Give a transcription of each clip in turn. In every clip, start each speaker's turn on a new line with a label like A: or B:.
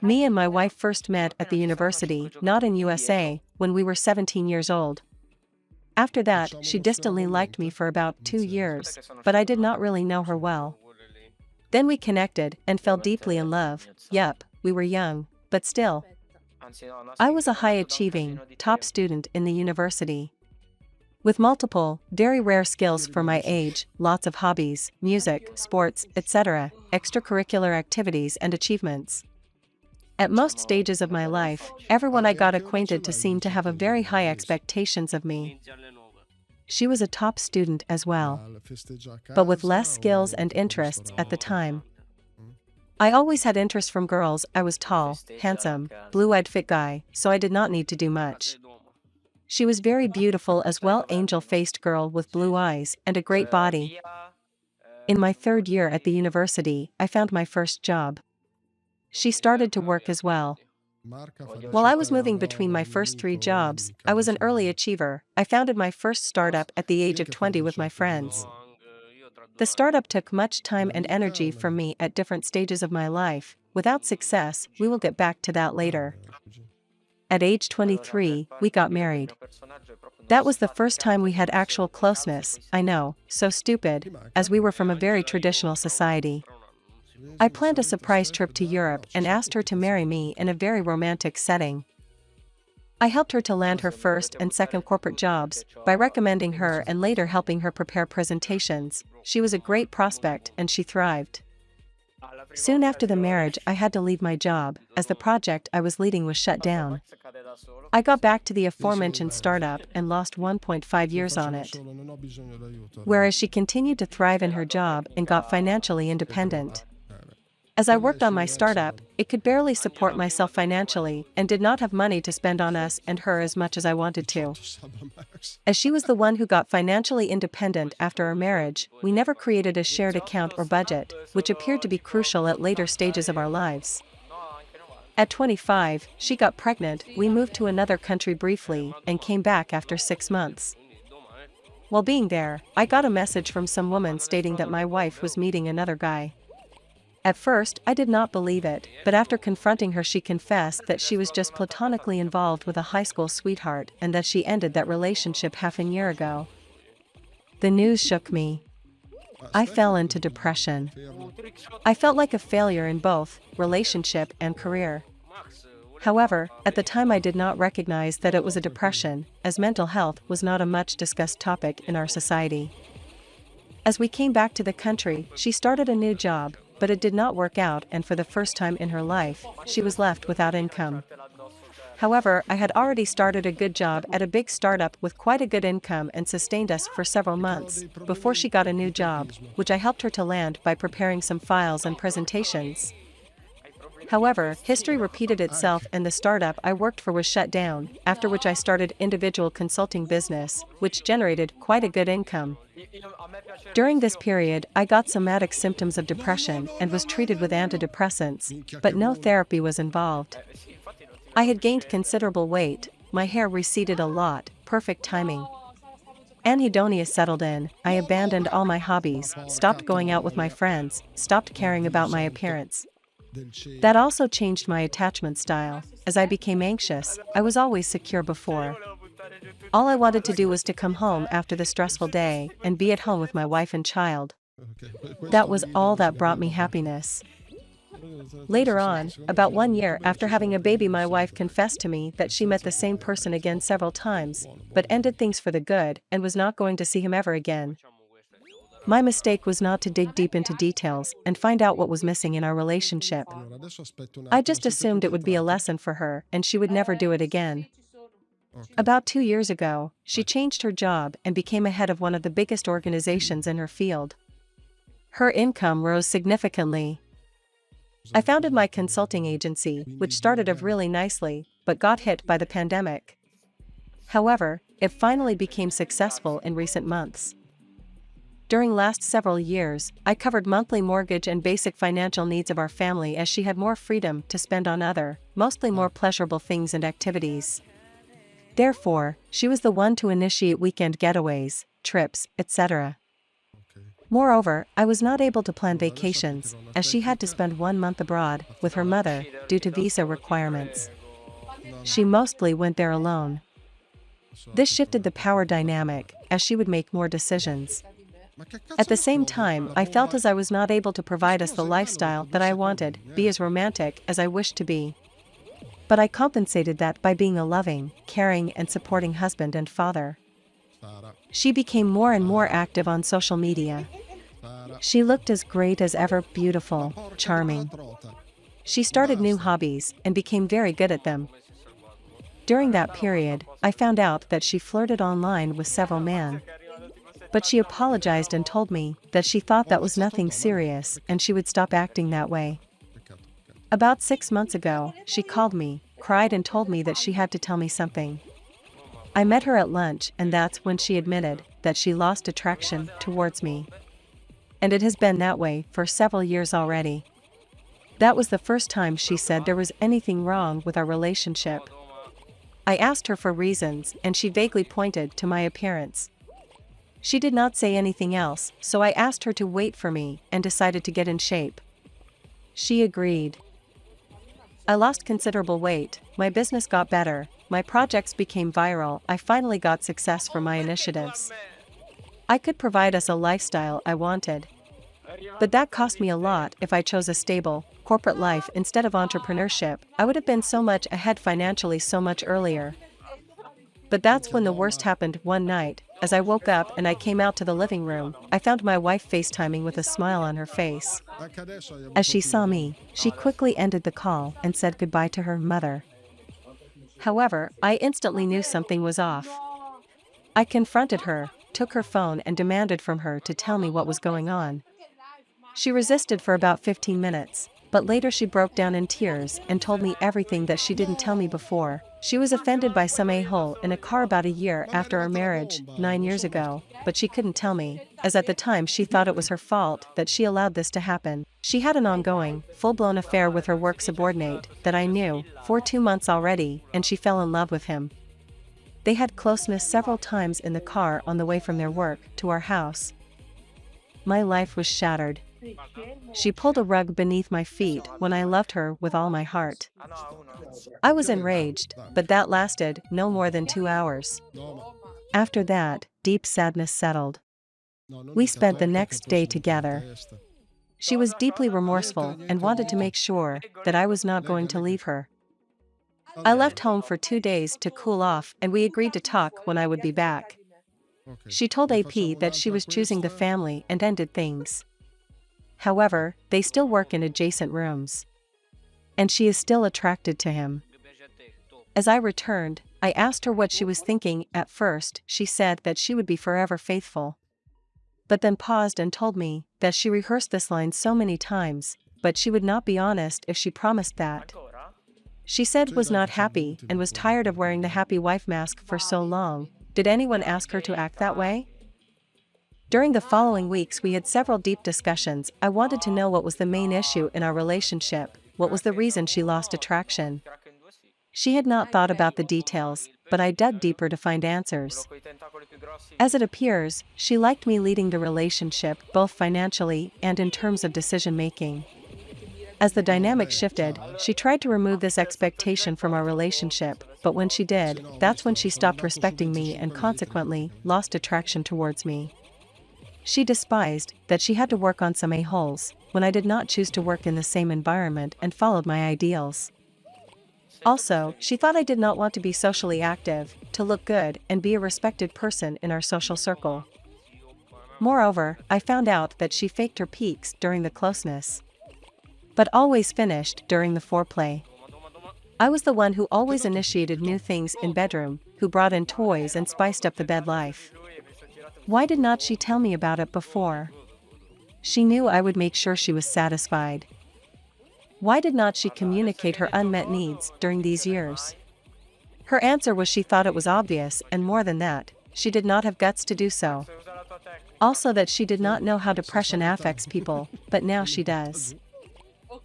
A: Me and my wife first met at the university, not in USA, when we were 17 years old. After that, she distantly liked me for about 2 years, but I did not really know her well. Then we connected and fell deeply in love. Yup, we were young, but still. I was a high-achieving, top student in the university. With multiple, very rare skills for my age, lots of hobbies, music, sports, etc., extracurricular activities and achievements. At most stages of my life, everyone I got acquainted to seemed to have a very high expectations of me. She was a top student as well, but with less skills and interests at the time. I always had interest from girls. I was tall, handsome, blue-eyed fit guy, so I did not need to do much. She was very beautiful as well, angel-faced girl with blue eyes and a great body. In my third year at the university, I found my first job. She started to work as well. While I was moving between my first 3 jobs, I was an early achiever. I founded my first startup at the age of 20 with my friends. The startup took much time and energy from me at different stages of my life. Without success, we will get back to that later. At age 23, we got married. That was the first time we had actual closeness. I know, so stupid, as we were from a very traditional society. I planned a surprise trip to Europe and asked her to marry me in a very romantic setting. I helped her to land her first and second corporate jobs by recommending her and later helping her prepare presentations. She was a great prospect and she thrived. Soon after the marriage, I had to leave my job, as the project I was leading was shut down. I got back to the aforementioned startup and lost 1.5 years on it. Whereas she continued to thrive in her job and got financially independent. As I worked on my startup, it could barely support myself financially and did not have money to spend on us and her as much as I wanted to. As she was the one who got financially independent after our marriage, we never created a shared account or budget, which appeared to be crucial at later stages of our lives. At 25, she got pregnant. We moved to another country briefly and came back after 6 months. While being there, I got a message from some woman stating that my wife was meeting another guy. At first, I did not believe it, but after confronting her, she confessed that she was just platonically involved with a high school sweetheart and that she ended that relationship half a year ago. The news shook me. I fell into depression. I felt like a failure in both relationship and career. However, at the time I did not recognize that it was a depression, as mental health was not a much discussed topic in our society. As we came back to the country, she started a new job, but it did not work out, and for the first time in her life, she was left without income. However, I had already started a good job at a big startup with quite a good income and sustained us for several months before she got a new job, which I helped her to land by preparing some files and presentations. However, history repeated itself and the startup I worked for was shut down, after which I started individual consulting business, which generated quite a good income. During this period, I got somatic symptoms of depression and was treated with antidepressants, but no therapy was involved. I had gained considerable weight, my hair receded a lot, perfect timing. Anhedonia settled in, I abandoned all my hobbies, stopped going out with my friends, stopped caring about my appearance. That also changed my attachment style. As I became anxious, I was always secure before. All I wanted to do was to come home after the stressful day and be at home with my wife and child. That was all that brought me happiness. Later on, about 1 year after having a baby, my wife confessed to me that she met the same person again several times, but ended things for the good and was not going to see him ever again. My mistake was not to dig deep into details and find out what was missing in our relationship. I just assumed it would be a lesson for her and she would never do it again. About 2 years ago, she changed her job and became a head of one of the biggest organizations in her field. Her income rose significantly. I founded my consulting agency, which started off really nicely, but got hit by the pandemic. However, it finally became successful in recent months. During last several years, I covered monthly mortgage and basic financial needs of our family as she had more freedom to spend on other, mostly more pleasurable things and activities. Therefore, she was the one to initiate weekend getaways, trips, etc. Moreover, I was not able to plan vacations, as she had to spend 1 month abroad with her mother due to visa requirements. She mostly went there alone. This shifted the power dynamic, as she would make more decisions. At the same time, I felt as I was not able to provide us the lifestyle that I wanted, be as romantic as I wished to be. But I compensated that by being a loving, caring and supporting husband and father. She became more and more active on social media. She looked as great as ever, beautiful, charming. She started new hobbies and became very good at them. During that period, I found out that she flirted online with several men. But she apologized and told me that she thought that was nothing serious and she would stop acting that way. About 6 months ago, she called me, cried and told me that she had to tell me something. I met her at lunch and that's when she admitted that she lost attraction towards me. And it has been that way for several years already. That was the first time she said there was anything wrong with our relationship. I asked her for reasons and she vaguely pointed to my appearance. She did not say anything else, so I asked her to wait for me and decided to get in shape. She agreed. I lost considerable weight, my business got better, my projects became viral, I finally got success from my initiatives. I could provide us a lifestyle I wanted. But that cost me a lot. If I chose a stable, corporate life instead of entrepreneurship, I would have been so much ahead financially so much earlier. But that's when the worst happened. One night, as I woke up and I came out to the living room, I found my wife FaceTiming with a smile on her face. As she saw me, she quickly ended the call and said goodbye to her mother. However, I instantly knew something was off. I confronted her, took her phone and demanded from her to tell me what was going on. She resisted for about 15 minutes, but later she broke down in tears and told me everything that she didn't tell me before. She was offended by some a-hole in a car about a year after our marriage, 9 years ago, but she couldn't tell me, as at the time she thought it was her fault that she allowed this to happen. She had an ongoing, full-blown affair with her work subordinate that I knew for 2 months already, and she fell in love with him. They had closeness several times in the car on the way from their work to our house. My life was shattered. She pulled a rug beneath my feet when I loved her with all my heart. I was enraged, but that lasted no more than 2 hours. After that, deep sadness settled. We spent the next day together. She was deeply remorseful and wanted to make sure that I was not going to leave her. I left home for 2 days to cool off and we agreed to talk when I would be back. She told AP that she was choosing the family and ended things. However, they still work in adjacent rooms. And she is still attracted to him. As I returned, I asked her what she was thinking. At first, she said that she would be forever faithful. But then paused and told me that she rehearsed this line so many times, but she would not be honest if she promised that. She said was not happy and was tired of wearing the happy wife mask for so long. Did anyone ask her to act that way? During the following weeks we had several deep discussions. I wanted to know what was the main issue in our relationship, what was the reason she lost attraction. She had not thought about the details, but I dug deeper to find answers. As it appears, she liked me leading the relationship both financially and in terms of decision-making. As the dynamic shifted, she tried to remove this expectation from our relationship, but when she did, that's when she stopped respecting me and consequently lost attraction towards me. She despised that she had to work on some a-holes when I did not choose to work in the same environment and followed my ideals. Also, she thought I did not want to be socially active, to look good and be a respected person in our social circle. Moreover, I found out that she faked her peaks during the closeness, but always finished during the foreplay. I was the one who always initiated new things in bedroom, who brought in toys and spiced up the bed life. Why did not she tell me about it before? She knew I would make sure she was satisfied. Why did not she communicate her unmet needs during these years? Her answer was she thought it was obvious, and more than that, she did not have guts to do so. Also that she did not know how depression affects people, but now she does.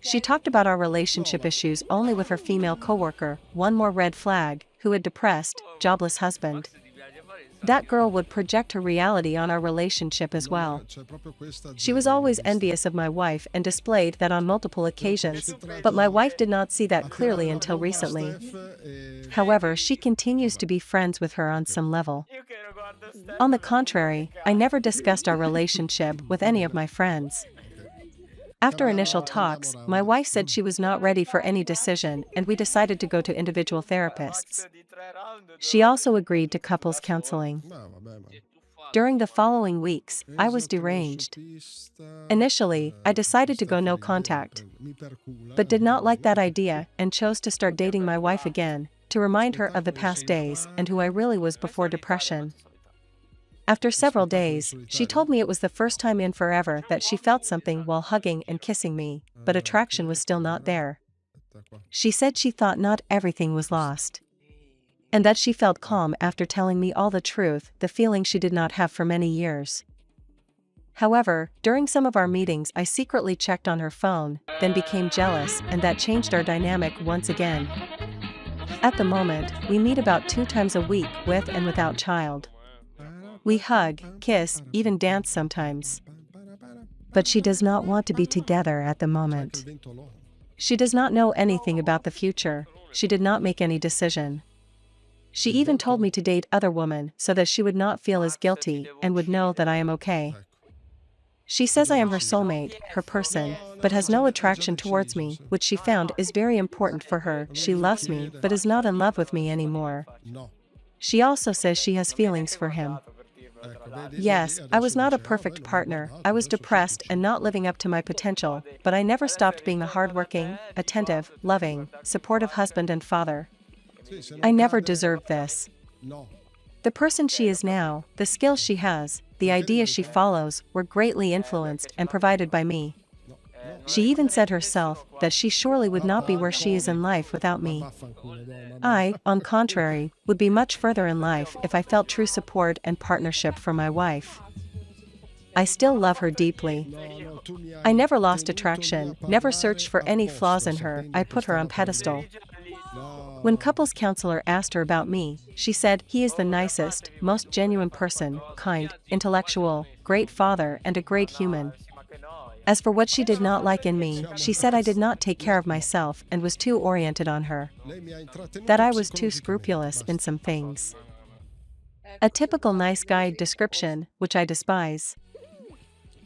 A: She talked about our relationship issues only with her female coworker, one more red flag, who had depressed, jobless husband. That girl would project her reality on our relationship as well. She was always envious of my wife and displayed that on multiple occasions, but my wife did not see that clearly until recently. However, she continues to be friends with her on some level. On the contrary, I never discussed our relationship with any of my friends. After initial talks, my wife said she was not ready for any decision and we decided to go to individual therapists. She also agreed to couples counseling. During the following weeks, I was deranged. Initially, I decided to go no contact, but did not like that idea and chose to start dating my wife again, to remind her of the past days and who I really was before depression. After several days, she told me it was the first time in forever that she felt something while hugging and kissing me, but attraction was still not there. She said she thought not everything was lost, and that she felt calm after telling me all the truth, the feeling she did not have for many years. However, during some of our meetings I secretly checked on her phone, then became jealous, and that changed our dynamic once again. At the moment, we meet about 2 times a week with and without child. We hug, kiss, even dance sometimes. But she does not want to be together at the moment. She does not know anything about the future. She did not make any decision. She even told me to date other women so that she would not feel as guilty and would know that I am okay. She says I am her soulmate, her person, but has no attraction towards me, which she found is very important for her. She loves me, but is not in love with me anymore. She also says she has feelings for him. Yes, I was not a perfect partner. I was depressed and not living up to my potential, but I never stopped being the hardworking, attentive, loving, supportive husband and father. I never deserved this. The person she is now, the skills she has, the ideas she follows, were greatly influenced and provided by me. She even said herself that she surely would not be where she is in life without me. I, on contrary, would be much further in life if I felt true support and partnership from my wife. I still love her deeply. I never lost attraction, never searched for any flaws in her. I put her on pedestal. When couples counselor asked her about me, she said, "He is the nicest, most genuine person, kind, intellectual, great father and a great human." As for what she did not like in me, she said I did not take care of myself and was too oriented on her. That I was too scrupulous in some things. A typical nice guy description, which I despise.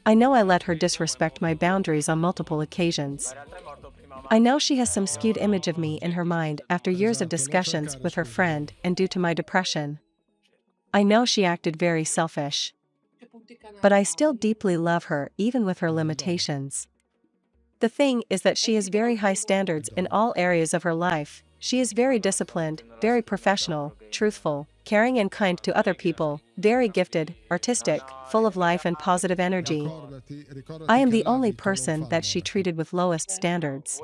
A: I know I let her disrespect my boundaries on multiple occasions. I know she has some skewed image of me in her mind after years of discussions with her friend and due to my depression. I know she acted very selfish. But I still deeply love her even with her limitations. The thing is that she has very high standards in all areas of her life. She is very disciplined, very professional, truthful, caring and kind to other people, very gifted, artistic, full of life and positive energy. I am the only person that she treated with lowest standards.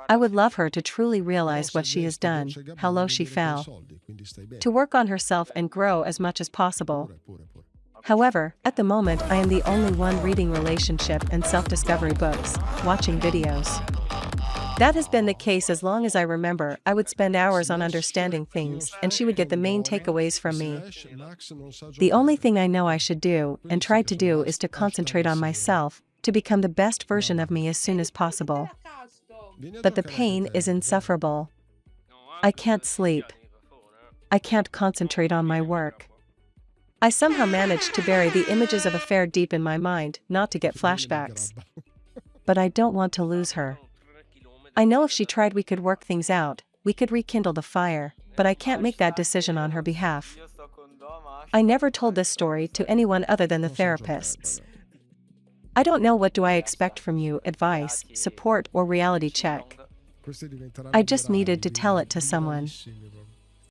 A: I would love her to truly realize what she has done, how low she fell. To work on herself and grow as much as possible. However, at the moment I am the only one reading relationship and self-discovery books, watching videos. That has been the case as long as I remember. I would spend hours on understanding things, and she would get the main takeaways from me. The only thing I know I should do, and try to do, is to concentrate on myself, to become the best version of me as soon as possible. But the pain is insufferable. I can't sleep. I can't concentrate on my work. I somehow managed to bury the images of affair deep in my mind, not to get flashbacks. But I don't want to lose her. I know if she tried we could work things out, we could rekindle the fire, but I can't make that decision on her behalf. I never told this story to anyone other than the therapists. I don't know what do I expect from you, advice, support or reality check. I just needed to tell it to someone.